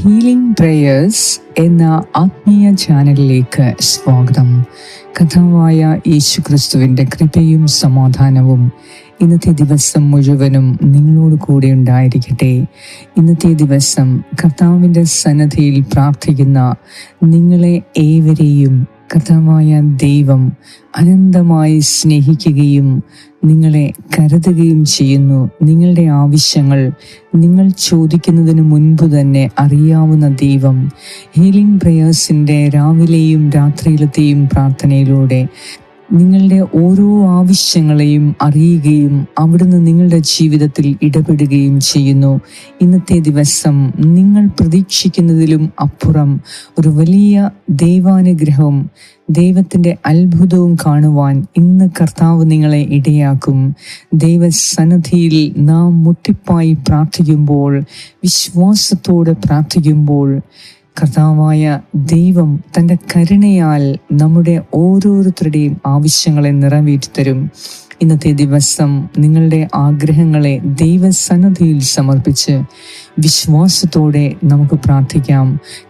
Healing prayers എന്ന ആത്മീയ ചാനലിലേക്ക് സ്വാഗതം. കർത്താവായ യേശുക്രിസ്തുവിൻ്റെ കൃപയും സമാധാനവും ഇന്നത്തെ ദിവസം മുഴുവനും നിങ്ങളോട് കൂടെ ഉണ്ടായിരിക്കട്ടെ. ഇന്നത്തെ ദിവസം കർത്താവിൻ്റെ സന്നിധിയിൽ പ്രാർത്ഥിക്കുന്ന നിങ്ങളെ ഏവരെയും കർത്താവായ ദൈവം അനന്തമായി സ്നേഹിക്കുകയും നിങ്ങളെ കരുതുകയും ചെയ്യുന്നു. നിങ്ങളുടെ ആവശ്യങ്ങൾ നിങ്ങൾ ചോദിക്കുന്നതിന് മുൻപ് തന്നെ അറിയാവുന്ന ദൈവം ഹീലിംഗ് പ്രേയേഴ്സിൻ്റെ രാവിലെയും രാത്രിയിലത്തെയും പ്രാർത്ഥനയിലൂടെ നിങ്ങളുടെ ഓരോ ആവശ്യങ്ങളെയും അറിയുകയും അവിടുന്ന് നിങ്ങളുടെ ജീവിതത്തിൽ ഇടപെടുകയും ചെയ്യുന്നു. ഇന്നത്തെ ദിവസം നിങ്ങൾ പ്രതീക്ഷിക്കുന്നതിലും അപ്പുറം ഒരു വലിയ ദൈവാനുഗ്രഹവും ദൈവത്തിൻ്റെ അത്ഭുതവും കാണുവാൻ ഇന്ന് കർത്താവ് നിങ്ങളെ ഇടയാക്കും. ദൈവസന്നിധിയിൽ നാം മുട്ടിപ്പായി പ്രാർത്ഥിക്കുമ്പോൾ, വിശ്വാസത്തോടെ പ്രാർത്ഥിക്കുമ്പോൾ കർത്താവായ ദൈവം തൻ്റെ കരുണയാൽ നമ്മുടെ ഓരോരുത്തരുടെയും ആവശ്യങ്ങളെ നിറവേറ്റിത്തരും. ഇന്നത്തെ ദിവസം നിങ്ങളുടെ ആഗ്രഹങ്ങളെ ദൈവസന്നിധിയിൽ സമർപ്പിച്ച് വിശ്വാസത്തോടെ നമുക്ക് പ്രാർത്ഥിക്കാം.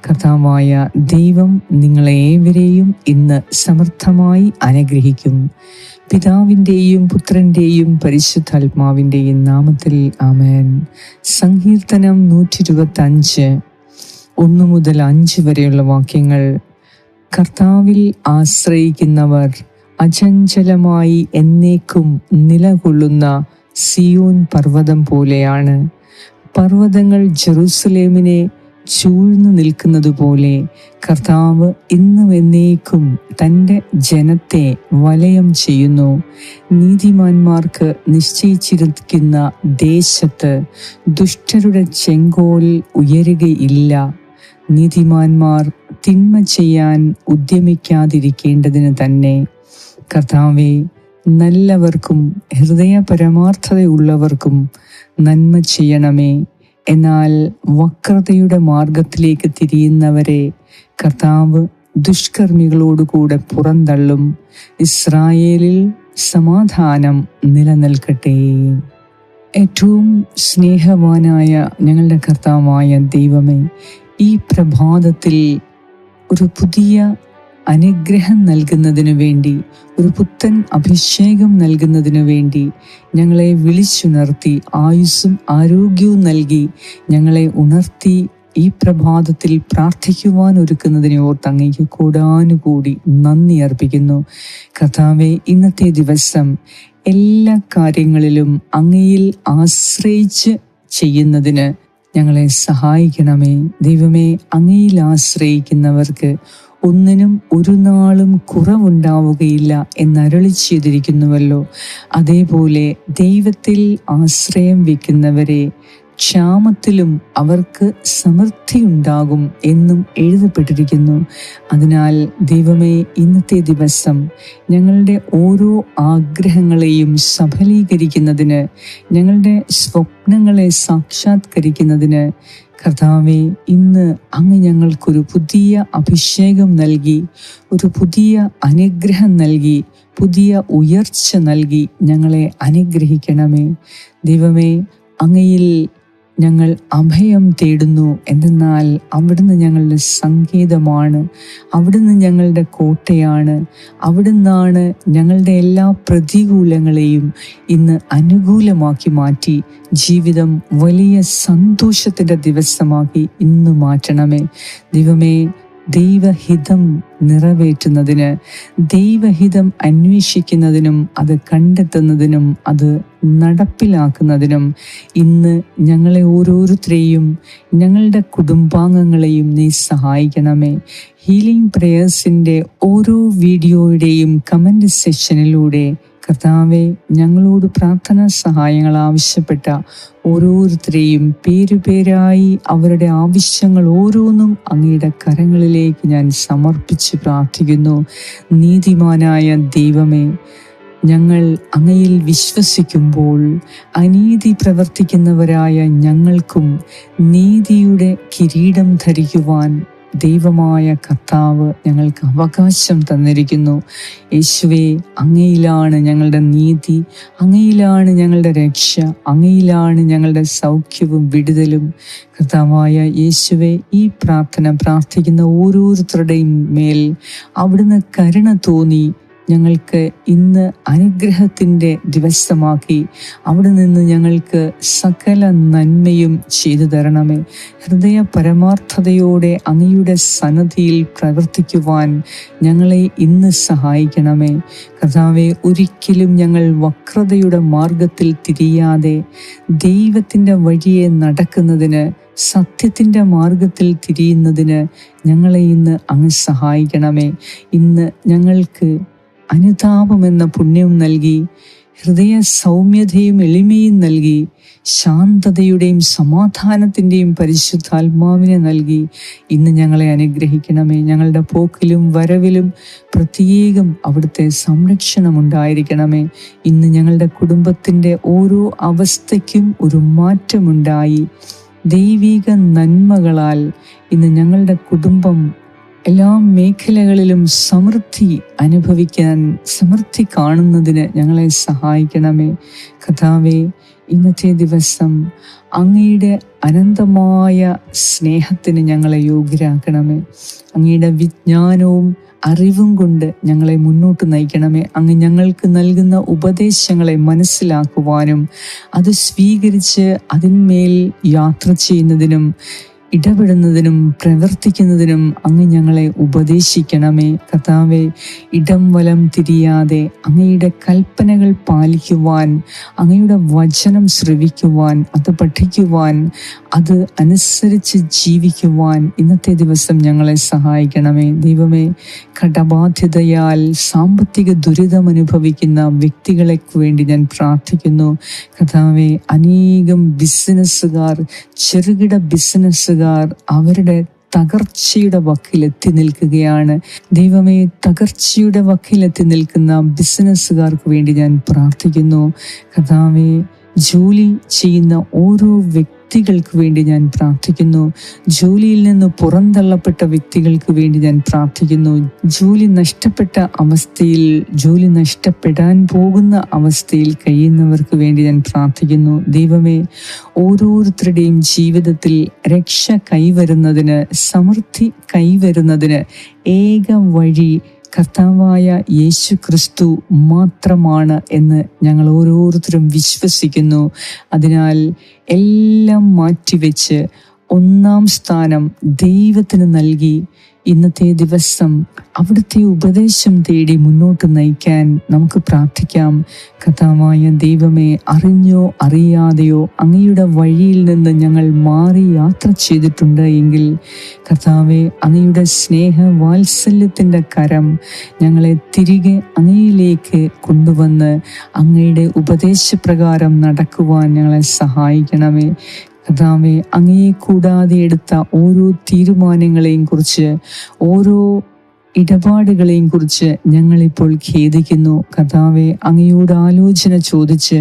കർത്താവായ ദൈവം നിങ്ങളെ ഏവരെയും ഇന്ന് സമർത്ഥമായി അനുഗ്രഹിക്കും. പിതാവിൻ്റെയും പുത്രൻ്റെയും പരിശുദ്ധാത്മാവിൻ്റെയും നാമത്തിൽ ആമേൻ. സങ്കീർത്തനം 125 1 മുതൽ 5 വരെയുള്ള വാക്യങ്ങൾ. കർത്താവിൽ ആശ്രയിക്കുന്നവർ അചഞ്ചലമായി എന്നേക്കും നിലകൊള്ളുന്ന സിയോൻ പർവ്വതം പോലെയാണ്. പർവ്വതങ്ങൾ ജെറുസലേമിനെ ചൂഴ്ന്നു നിൽക്കുന്നതുപോലെ കർത്താവ് ഇന്നും എന്നേക്കും തൻ്റെ ജനത്തെ വലയം ചെയ്യുന്നു. നീതിമാന്മാർക്ക് നിശ്ചയിച്ചിരിക്കുന്ന ദേശത്ത് ദുഷ്ടരുടെ ചെങ്കോൽ ഉയരുകയില്ല. നീതിമാന്മാർ തിന്മ ചെയ്യാൻ ഉദ്യമിക്കാതിരിക്കേണ്ടതിന് തന്നെ. കർത്താവേ, നല്ലവർക്കും ഹൃദയ പരമാർത്ഥതയുള്ളവർക്കും നന്മ ചെയ്യണമേ. എന്നാൽ വക്രതയുടെ മാർഗത്തിലേക്ക് തിരിയുന്നവരെ കർത്താവ് ദുഷ്കർമ്മികളോടുകൂടെ പുറന്തള്ളും. ഇസ്രായേലിൽ സമാധാനം നിലനിൽക്കട്ടെ. ഏറ്റവും സ്നേഹവാനായ ഞങ്ങളുടെ കർത്താവായ ദൈവമേ, ഈ പ്രഭാതത്തിൽ ഒരു പുതിയ അനുഗ്രഹം നൽകുന്നതിനു വേണ്ടി, ഒരു പുത്തൻ അഭിഷേകം നൽകുന്നതിനു വേണ്ടി ഞങ്ങളെ വിളിച്ചുണർത്തി ആയുസ്സും ആരോഗ്യവും നൽകി ഞങ്ങളെ ഉണർത്തി ഈ പ്രഭാതത്തിൽ പ്രാർത്ഥിക്കുവാൻ ഒരുക്കുന്നതിനെ ഓർത്ത് അങ്ങേക്ക് കൂടാനുകൂടി നന്ദി അർപ്പിക്കുന്നു. കർത്താവെ, ഇന്നത്തെ ദിവസം എല്ലാ കാര്യങ്ങളിലും അങ്ങയിൽ ആശ്രയിച്ച് ചെയ്യുന്നതിന് ഞങ്ങളെ സഹായിക്കണമേ. ദൈവമേ, അങ്ങയിൽ ആശ്രയിക്കുന്നവർക്ക് ഒന്നിനും ഒരു നാളും കുറവുണ്ടാവുകയില്ല എന്നരുളി ചെയ്തിരിക്കുന്നുവല്ലോ. അതേപോലെ ദൈവത്തിൽ ആശ്രയം വയ്ക്കുന്നവരെ ക്ഷാമത്തിലും അവർക്ക് സമൃദ്ധി ഉണ്ടാകും എന്നും എഴുതപ്പെട്ടിരിക്കുന്നു. അതിനാൽ ദൈവമേ, ഇന്നത്തെ ദിവസം ഞങ്ങളുടെ ഓരോ ആഗ്രഹങ്ങളെയും സഫലീകരിക്കുന്നതിന്, ഞങ്ങളുടെ സ്വപ്നങ്ങളെ സാക്ഷാത്കരിക്കുന്നതിന് കർത്താവെ, ഇന്ന് അങ്ങ് ഞങ്ങൾക്കൊരു പുതിയ അഭിഷേകം നൽകി, ഒരു പുതിയ അനുഗ്രഹം നൽകി, പുതിയ ഉയർച്ച നൽകി ഞങ്ങളെ അനുഗ്രഹിക്കണമേ. ദൈവമേ, അങ്ങയിൽ ഞങ്ങൾ അഭയം തേടുന്നു. എന്തെന്നാൽ അവിടുന്ന് ഞങ്ങളുടെ സങ്കേതമാണ്, അവിടുന്ന് ഞങ്ങളുടെ കോട്ടയാണ്. അവിടുന്നാണ് ഞങ്ങളുടെ എല്ലാ പ്രതികൂലങ്ങളെയും ഇന്ന് അനുകൂലമാക്കി മാറ്റി ജീവിതം വലിയ സന്തോഷത്തിൻ്റെ ദിവസമാക്കി ഇന്ന് മാറ്റണമേ. ദൈവമേ, ദൈവഹിതം നിറവേറ്റുന്നതിന്, ദൈവഹിതം അന്വേഷിക്കുന്നതിനും അത് കണ്ടെത്തുന്നതിനും അത് നടപ്പിലാക്കുന്നതിനും ഇന്ന് ഞങ്ങളെ ഓരോരുത്തരെയും ഞങ്ങളുടെ കുടുംബാംഗങ്ങളെയും നീ സഹായിക്കണമേ. ഹീലിംഗ് പ്രേയേഴ്സിൻ്റെ ഓരോ വീഡിയോയുടെയും കമൻറ്റ് സെക്ഷനിലൂടെ കർത്താവെ, ഞങ്ങളോട് പ്രാർത്ഥനാ സഹായങ്ങൾ ആവശ്യപ്പെട്ട ഓരോരുത്തരെയും പേരുപേരായി അവരുടെ ആവശ്യങ്ങൾ ഓരോന്നും അങ്ങയുടെ കരങ്ങളിലേക്ക് ഞാൻ സമർപ്പിച്ച് പ്രാർത്ഥിക്കുന്നു. നീതിമാനായ ദൈവമേ, ഞങ്ങൾ അങ്ങയിൽ വിശ്വസിക്കുമ്പോൾ അനീതി പ്രവർത്തിക്കുന്നവരായ ഞങ്ങൾക്കും നീതിയുടെ കിരീടം ധരിക്കുവാൻ ദൈവമായ കർത്താവ് ഞങ്ങൾക്ക് അവകാശം തന്നിരിക്കുന്നു. യേശുവേ, അങ്ങയിലാണ് ഞങ്ങളുടെ നീതി, അങ്ങയിലാണ് ഞങ്ങളുടെ രക്ഷ, അങ്ങയിലാണ് ഞങ്ങളുടെ സൗഖ്യവും വിടുതലും. കർത്താവായ യേശുവേ, ഈ പ്രാർത്ഥന പ്രാർത്ഥിക്കുന്ന ഓരോരുത്തരുടെയും മേൽ അവിടുന്ന് കരുണ തോന്നി ഞങ്ങൾക്ക് ഇന്ന് അനുഗ്രഹത്തിൻ്റെ ദിവസമാക്കി അവിടെ നിന്ന് ഞങ്ങൾക്ക് സകല നന്മയും ചെയ്തു തരണമേ. ഹൃദയ പരമാർത്ഥതയോടെ അങ്ങയുടെ സന്നിധിയിൽ പ്രവർത്തിക്കുവാൻ ഞങ്ങളെ ഇന്ന് സഹായിക്കണമേ. കർത്താവെ, ഒരിക്കലും ഞങ്ങൾ വക്രതയുടെ മാർഗത്തിൽ തിരിയാതെ ദൈവത്തിൻ്റെ വഴിയെ നടക്കുന്നതിന്, സത്യത്തിൻ്റെ മാർഗത്തിൽ തിരിയുന്നതിന് ഞങ്ങളെ ഇന്ന് അങ്ങ് സഹായിക്കണമേ. ഇന്ന് ഞങ്ങൾക്ക് അനുതാപമെന്ന പുണ്യവും നൽകി, ഹൃദയ സൗമ്യതയും എളിമയും നൽകി, ശാന്തതയുടെയും സമാധാനത്തിൻ്റെയും പരിശുദ്ധാത്മാവിനെ നൽകി ഇന്ന് ഞങ്ങളെ അനുഗ്രഹിക്കണമേ. ഞങ്ങളുടെ പോക്കിലും വരവിലും പ്രത്യേകം അവിടുത്തെ സംരക്ഷണം ഉണ്ടായിരിക്കണമേ. ഇന്ന് ഞങ്ങളുടെ കുടുംബത്തിൻ്റെ ഓരോ അവസ്ഥയ്ക്കും ഒരു മാറ്റമുണ്ടായി ദൈവിക നന്മകളാൽ ഇന്ന് ഞങ്ങളുടെ കുടുംബം എല്ലാ മേഖലകളിലും സമൃദ്ധി അനുഭവിക്കാൻ, സമൃദ്ധി കാണുന്നതിന് ഞങ്ങളെ സഹായിക്കണമേ. കർത്താവേ, ഇന്നത്തെ ദിവസം അങ്ങയുടെ അനന്തമായ സ്നേഹത്തിന് ഞങ്ങളെ യോഗ്യരാക്കണമേ. അങ്ങയുടെ വിജ്ഞാനവും അറിവും കൊണ്ട് ഞങ്ങളെ മുന്നോട്ട് നയിക്കണമേ. അങ്ങ് ഞങ്ങൾക്ക് നൽകുന്ന ഉപദേശങ്ങളെ മനസ്സിലാക്കുവാനും അത് സ്വീകരിച്ച് അതിന്മേൽ യാത്ര ചെയ്യുന്നതിനും ഇടപെടുന്നതിനും പ്രവർത്തിക്കുന്നതിനും അങ്ങ് ഞങ്ങളെ ഉപദേശിക്കണമേ. കർത്താവെ, ഇടം വലം തിരിയാതെ അങ്ങയുടെ കൽപ്പനകൾ പാലിക്കുവാൻ, അങ്ങയുടെ വചനം ശ്രവിക്കുവാൻ, അത് പഠിക്കുവാൻ, അത് അനുസരിച്ച് ജീവിക്കുവാൻ ഇന്നത്തെ ദിവസം ഞങ്ങളെ സഹായിക്കണമേ. ദൈവമേ, കടബാധ്യതയാൽ സാമ്പത്തിക ദുരിതം അനുഭവിക്കുന്ന വ്യക്തികളെ വേണ്ടി ഞാൻ പ്രാർത്ഥിക്കുന്നു. കർത്താവെ, അനേകം ബിസിനസ്സുകാർ, ചെറുകിട ബിസിനസ്സുകാർ അവരുടെ തകർച്ചയുടെ വക്കിലെത്തി നിൽക്കുകയാണ്. ദൈവമേ, തകർച്ചയുടെ വക്കിലെത്തി നിൽക്കുന്ന ബിസിനസ്സുകാർക്ക് വേണ്ടി ഞാൻ പ്രാർത്ഥിക്കുന്നു. കർത്താവേ, ജോലി ചെയ്യുന്ന ഓരോ വ്യക്തികൾക്ക് വേണ്ടി ഞാൻ പ്രാർത്ഥിക്കുന്നു. ജോലിയിൽ നിന്ന് പുറന്തള്ളപ്പെട്ട വ്യക്തികൾക്ക് വേണ്ടി ഞാൻ പ്രാർത്ഥിക്കുന്നു. ജോലി നഷ്ടപ്പെട്ട അവസ്ഥയിൽ, ജോലി നഷ്ടപ്പെടാൻ പോകുന്ന അവസ്ഥയിൽ കഴിയുന്നവർക്ക് വേണ്ടി ഞാൻ പ്രാർത്ഥിക്കുന്നു. ദൈവമേ, ഓരോരുത്തരുടെയും ജീവിതത്തിൽ രക്ഷ കൈവരുന്നതിന്, സമൃദ്ധി കൈവരുന്നതിന് ഏക വഴി കർത്താവായ യേശു ക്രിസ്തു മാത്രമാണ് എന്ന് ഞങ്ങൾ ഓരോരുത്തരും വിശ്വസിക്കുന്നു. അതിനാൽ എല്ലാം മാറ്റിവെച്ച് ഒന്നാം സ്ഥാനം ദൈവത്തിന് നൽകി ഇന്നത്തെ ദിവസം അവിടുത്തെ ഉപദേശം തേടി മുന്നോട്ട് നയിക്കാൻ നമുക്ക് പ്രാർത്ഥിക്കാം. കർത്താവായ ദൈവമേ, അറിഞ്ഞോ അറിയാതെയോ അങ്ങയുടെ വഴിയിൽ നിന്ന് ഞങ്ങൾ മാറി യാത്ര ചെയ്തിട്ടുണ്ട് എങ്കിൽ കർത്താവെ, അങ്ങയുടെ സ്നേഹ വാത്സല്യത്തിൻ്റെ കരം ഞങ്ങളെ തിരികെ അങ്ങയിലേക്ക് കൊണ്ടുവന്ന് അങ്ങയുടെ ഉപദേശപ്രകാരം നടക്കുവാൻ ഞങ്ങളെ സഹായിക്കണമേ. കർത്താവേ, അങ്ങയെ കൂടാതെ എടുത്ത ഓരോ തീരുമാനങ്ങളെയും കുറിച്ച്, ഓരോ ഇടപാടുകളെയും കുറിച്ച് ഞങ്ങളിപ്പോൾ ഖേദിക്കുന്നു. കർത്താവെ, അങ്ങയോട് ആലോചന ചോദിച്ച്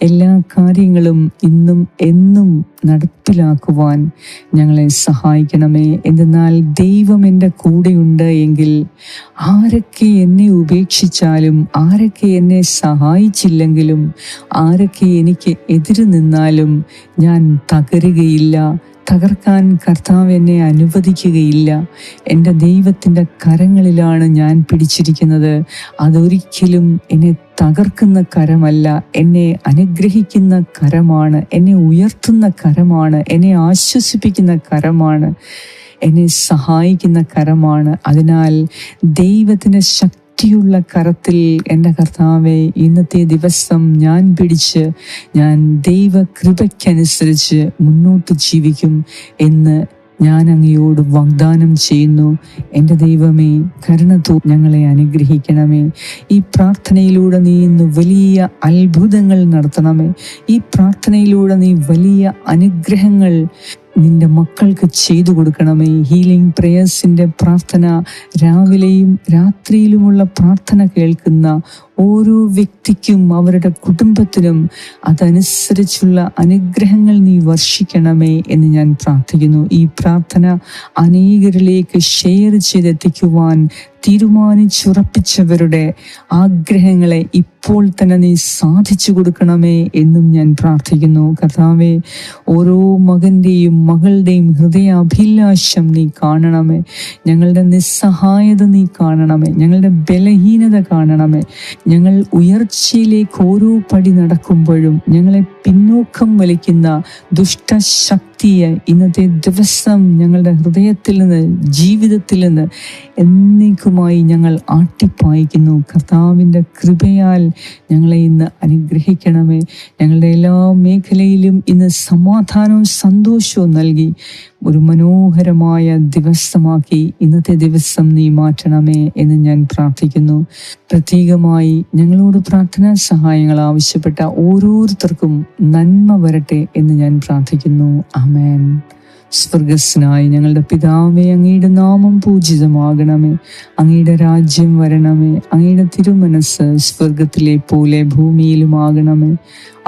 എല്ലാ കാര്യങ്ങളും ഇന്നും എന്നും നടപ്പിലാക്കുവാൻ ഞങ്ങളെ സഹായിക്കണമേ. എന്തെന്നാൽ ദൈവം എൻ്റെ കൂടെയുണ്ട് എങ്കിൽ ആരൊക്കെ എന്നെ ഉപേക്ഷിച്ചാലും, ആരൊക്കെ എന്നെ സഹായിച്ചില്ലെങ്കിലും, ആരൊക്കെ എനിക്ക് എതിര് നിന്നാലും ഞാൻ തകരുകയില്ല. തകർക്കാൻ കർത്താവ് എന്നെ അനുവദിക്കുകയില്ല. എൻ്റെ ദൈവത്തിൻ്റെ കരങ്ങളിലാണ് ഞാൻ പിടിച്ചിരിക്കുന്നത്. അതൊരിക്കലും എന്നെ തകർക്കുന്ന കരമല്ല, എന്നെ അനുഗ്രഹിക്കുന്ന കരമാണ്, എന്നെ ഉയർത്തുന്ന കരമാണ്, എന്നെ ആശ്വസിപ്പിക്കുന്ന കരമാണ്, എന്നെ സഹായിക്കുന്ന കരമാണ്. അതിനാൽ ദൈവത്തിൻ്റെ ശക്തിയുള്ള കരത്തിൽ എൻ്റെ കർത്താവെ ഇന്നത്തെ ദിവസം ഞാൻ പിടിച്ച് ഞാൻ ദൈവ കൃപയ്ക്കനുസരിച്ച് മുന്നോട്ട് ജീവിക്കും എന്ന് ഞാൻ അങ്ങയോട് വാഗ്ദാനം ചെയ്യുന്നു. എൻ്റെ ദൈവമേ, കരുണ ഞങ്ങളെ അനുഗ്രഹിക്കണമേ. ഈ പ്രാർത്ഥനയിലൂടെ നീ ഇന്ന് വലിയ അത്ഭുതങ്ങൾ നടത്തണമേ. ഈ പ്രാർത്ഥനയിലൂടെ നീ വലിയ അനുഗ്രഹങ്ങൾ നിന്റെ മക്കൾക്ക് ചെയ്തു കൊടുക്കണമേ. ഹീലിംഗ് പ്രേയേഴ്സിൻ്റെ പ്രാർത്ഥന, രാവിലെയും രാത്രിയിലുമുള്ള പ്രാർത്ഥന കേൾക്കുന്ന ഓരോ വ്യക്തിക്കും അവരുടെ കുടുംബത്തിനും അതനുസരിച്ചുള്ള അനുഗ്രഹങ്ങൾ നീ വർഷിക്കണമേ എന്ന് ഞാൻ പ്രാർത്ഥിക്കുന്നു. ഈ പ്രാർത്ഥന അനേകരിലേക്ക് ഷെയർ ചെയ്തെത്തിക്കുവാൻ തീരുമാനിച്ചുറപ്പിച്ചവരുടെ ആഗ്രഹങ്ങളെ ഇപ്പോൾ തന്നെ നീ സാധിച്ചു കൊടുക്കണമേ എന്നും ഞാൻ പ്രാർത്ഥിക്കുന്നു. കർത്താവേ, ഓരോ മകൻ്റെയും മകളുടെയും ഹൃദയാഭിലാഷം നീ കാണണമേ. ഞങ്ങളുടെ നിസ്സഹായത നീ കാണണമേ. ഞങ്ങളുടെ ബലഹീനത കാണണമേ. ഞങ്ങൾ ഉയർച്ചയിലേക്ക് ഓരോ പടി നടക്കുമ്പോഴും ഞങ്ങളെ പിന്നോക്കം വലിക്കുന്ന ദുഷ്ടശക്തിയെ ഇന്നത്തെ ദിവസം ഞങ്ങളുടെ ഹൃദയത്തിൽ നിന്ന്, ജീവിതത്തിൽ നിന്ന് എന്നേക്കുമായി ഞങ്ങൾ ആട്ടിപ്പായിക്കുന്നു. കർത്താവിൻ്റെ കൃപയാൽ ഞങ്ങളെ ഇന്ന് അനുഗ്രഹിക്കണമേ. ഞങ്ങളുടെ എല്ലാ മേഖലയിലും ഇന്ന് സമാധാനവും സന്തോഷവും നൽകി ഒരു മനോഹരമായ ദിവസമാക്കി ഇന്നത്തെ ദിവസം നീ മാറ്റണമേ എന്ന് ഞാൻ പ്രാർത്ഥിക്കുന്നു. പ്രത്യേകമായി ഞങ്ങളോട് പ്രാർത്ഥനാ സഹായങ്ങൾ ആവശ്യപ്പെട്ട ഓരോരുത്തർക്കും നന്മ വരട്ടെ എന്ന് ഞാൻ പ്രാർത്ഥിക്കുന്നു. ആമേൻ. സ്വർഗസ്നായി ഞങ്ങളുടെ പിതാവേ, അങ്ങയുടെ നാമം പൂജിതമാകണമേ. അങ്ങയുടെ രാജ്യം വരണമേ. അങ്ങയുടെ തിരുമനസ് സ്വർഗത്തിലെ പോലെ ഭൂമിയിലുമാകണമേ.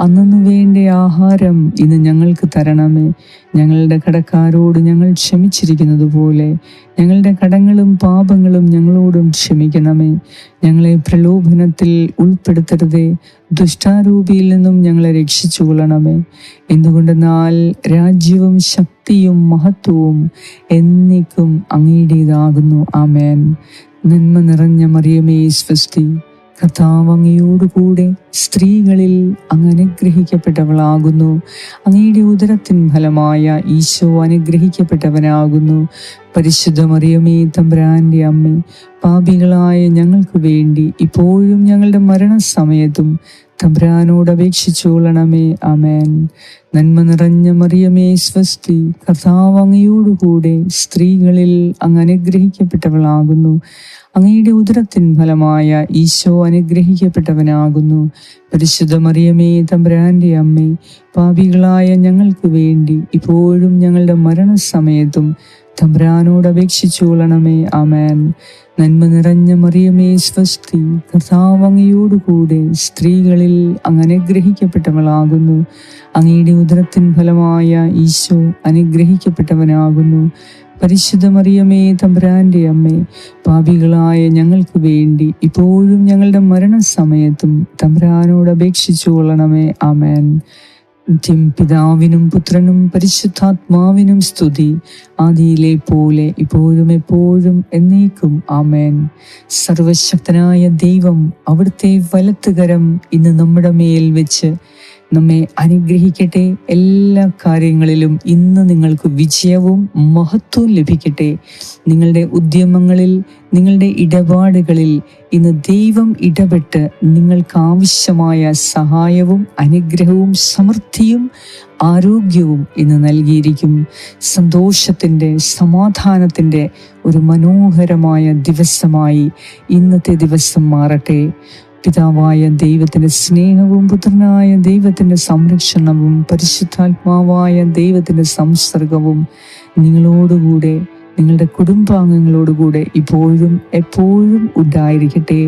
അന്നു വേണ്ട ആഹാരം ഇന്ന് ഞങ്ങൾക്ക് തരണമേ. ഞങ്ങളുടെ കടക്കാരോട് ഞങ്ങൾ ക്ഷമിച്ചിരിക്കുന്നത് പോലെ ഞങ്ങളുടെ കടങ്ങളും പാപങ്ങളും ഞങ്ങളോടും ക്ഷമിക്കണമേ. ഞങ്ങളെ പ്രലോഭനത്തിൽ ഉൾപ്പെടുത്തരുതേ, ദുഷ്ടാരൂപിയിൽ നിന്നും ഞങ്ങളെ രക്ഷിച്ചു കൊള്ളണമേ. എന്തുകൊണ്ടെന്നാൽ രാജ്യവും ശക്തിയും മഹത്വവും എന്നേക്കും അങ്ങയുടേതാകുന്നു. ആമേൻ. നന്മ നിറഞ്ഞ മറിയമേ, സ്വസ്തി, കർത്താവ് അങ്ങയോടുകൂടെ സ്ത്രീകളിൽ അങ്ങ് അനുഗ്രഹിക്കപ്പെട്ടവളാകുന്നു. അങ്ങയുടെ ഉദരത്തിൻ ഫലമായ ഈശോ അനുഗ്രഹിക്കപ്പെട്ടവനാകുന്നു. പരിശുദ്ധ മറിയമേ, തമ്പുരാന്റെ അമ്മേ, പാപികളായ ഞങ്ങൾക്ക് വേണ്ടി ഇപ്പോഴും ഞങ്ങളുടെ മരണസമയത്തും തമ്പുരാനോട് അപേക്ഷിച്ചുകൊള്ളണമേ. ആമേൻ. നന്മ നിറഞ്ഞ മറിയമേ, സ്വസ്തി, കർത്താവ് അങ്ങയോടുകൂടെ സ്ത്രീകളിൽ അങ്ങ് അനുഗ്രഹിക്കപ്പെട്ടവളാകുന്നു. അങ്ങയുടെ ഉദരത്തിൻ ഫലമായ ഈശോ അനുഗ്രഹിക്കപ്പെട്ടവനാകുന്നു. പരിശുദ്ധ മറിയമേ, തമ്പുരാന്റെ അമ്മേ, പാപികളായ ഞങ്ങൾക്ക് വേണ്ടി ഇപ്പോഴും ഞങ്ങളുടെ മരണസമയത്തും തമ്പുരാനോട് അപേക്ഷിച്ചുകൊള്ളണമേ. ആമേൻ. നന്മ നിറഞ്ഞ മറിയമേ, സ്വസ്തി, കർത്താവ് അങ്ങയോടുകൂടെ സ്ത്രീകളിൽ അങ്ങ് അനുഗ്രഹിക്കപ്പെട്ടവളാകുന്നു. അങ്ങയുടെ ഉദരത്തിൻ ഫലമായ ഈശോ അനുഗ്രഹിക്കപ്പെട്ടവനാകുന്നു. പരിശുദ്ധ മറിയമേ, തമ്പുരാന്റെ അമ്മേ, പാപികളായ ഞങ്ങൾക്ക് വേണ്ടി ഇപ്പോഴും ഞങ്ങളുടെ മരണസമയത്തും തമ്പുരാനോട് അപേക്ഷിച്ചു കൊള്ളണമേ. ആമേൻ. പിതാവിനും പുത്രനും പരിശുദ്ധാത്മാവിനും സ്തുതി, ആദിയിലെ പോലെ ഇപ്പോഴും എപ്പോഴും എന്നേക്കും. ആമേൻ. സർവശക്തനായ ദൈവം അവിടുത്തെ വലത്തുകരം ഇന്ന് നമ്മുടെ മേൽ വെച്ച് നമ്മെ അനുഗ്രഹിക്കട്ടെ. എല്ലാ കാര്യങ്ങളിലും ഇന്ന് നിങ്ങൾക്ക് വിജയവും മഹത്വവും ലഭിക്കട്ടെ. നിങ്ങളുടെ ഉദ്യമങ്ങളിൽ, നിങ്ങളുടെ ഇടപാടുകളിൽ ഇന്ന് ദൈവം ഇടപെട്ട് നിങ്ങൾക്ക് ആവശ്യമായ സഹായവും അനുഗ്രഹവും സമൃദ്ധിയും ആരോഗ്യവും ഇന്ന് നൽകിയിരിക്കും. സന്തോഷത്തിൻ്റെ, സമാധാനത്തിൻ്റെ ഒരു മനോഹരമായ ദിവസമായി ഇന്നത്തെ ദിവസം മാറട്ടെ. പിതാവായ ദൈവത്തിൻ്റെ സ്നേഹവും പുത്രനായ ദൈവത്തിൻ്റെ സംരക്ഷണവും പരിശുദ്ധാത്മാവായ ദൈവത്തിൻ്റെ സംസർഗവും നിങ്ങളോടുകൂടെ, നിങ്ങളുടെ കുടുംബാംഗങ്ങളോടുകൂടെ ഇപ്പോഴും എപ്പോഴും ഉണ്ടായിരിക്കട്ടെ.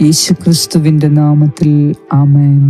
യേശുക്രിസ്തുവിൻ്റെ നാമത്തിൽ. ആമേൻ.